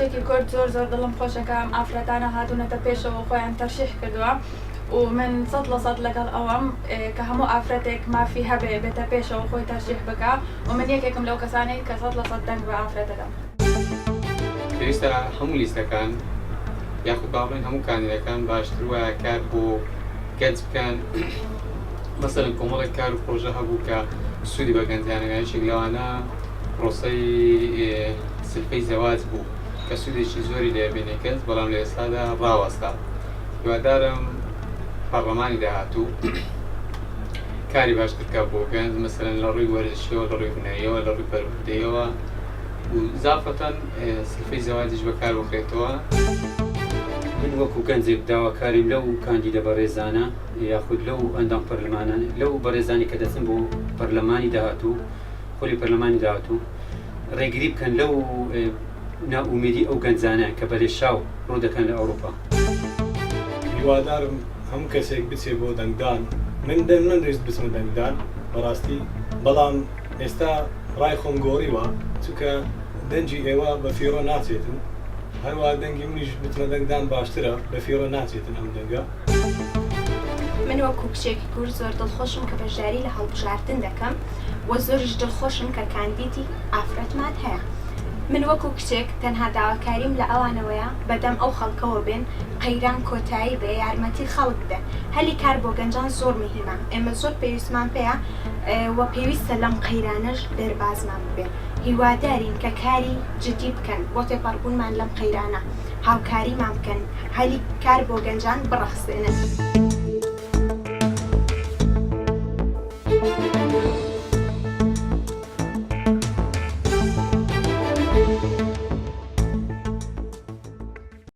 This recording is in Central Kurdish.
گەنجێکی کورد زۆر دڵم خۆشەکەم ئافرەتانە هاتوونەتە پێشەوە خۆیان تەرشیح کردووە و من 100% لەگەڵ ئەوەم کە هەموو ئافرەتێک مافی هەبێ بێتە پێشەوە خۆی تەرشیح بکە و من یەکێکم لەو کەسانەی کە 100% دەنگ بە ئافرەتەکەم. پێویستە هەموو لیستەکان یاخود باڵێن هەموو کاندیدەکان باشتر وایە کار بۆ گەنج بکەن مەسەڵەن کۆمەڵێک کار و پرۆژە هەبوو کە سوودی بە گەنجانەکانیشێک لەوانە پرۆسەی سلفەی زەواج بوو کە سوودێکی زۆری لێبێنێ گەنج بەڵام لە ئێستادا ڕاوەستا. هیوادارم پەرلەمانی داهاتوو کاری باشترکە بۆ گەنج مەسەڵەن لە ڕووی وەرزشیەوە لە ڕووی هونەریەوە لە ڕووی پەروەردەیەوە و زافەتەن سلفەی زەواجش بەکار بخرێتەوە. من وەکو گەنجێک داواکاریم لەو کاندیدە بەڕێزانە یاخود لەو ئەندام پەرلەمانان لەو بەڕێزانی کە دەچن بۆ پەرلەمانی داهاتوو خۆری پەرلەمانی داهاتوو ڕێگری بکەن لەو ناومیدی ئەو گەنجانە کە بەلێ شاو ڕوو دەکەن لە ئەوروپا. هیوادارم هەموو کەسێک بچێ بۆ دەنگدان من ڕێز بچمە دەنگدان بەڕاستی بەڵام ئێستا ڕای خۆم گۆڕیوە چونکە دەنجی ئێوە بە فیڕۆ ناچێتن هەروە دەنگی منیش بچمە دەنگدان باشترە بە فیڕۆ ناچێتن ئەم دەنگە. من وەکو کچێکی کورد زۆر دڵخۆشم کە بەشداری لە هەڵبژاردن دەکەم و زۆرش دڵخۆشم کە کاندیدی ئافرەتمان هەیە. من وەکو کچێک تەنها داواکاریم لە ئەوانەوەیە بەدەم ئەو خەڵکەوە بێن قەیران کۆتایی بێ یارمەتی خەڵک بدەن. هەلی کار بۆ گەنجان زۆر مهمە ئێمە زۆر پێویستمان پێیە و پێویستە لەم قەیرانەش دەربازمان ببێن. هیوادارین کە کاری جدی بکەن بۆ تێپەڕبوونمان لەم قەیرانە هاوکاریمان بکەن هەلی کار بۆ گەنجان بڕەخسێنن.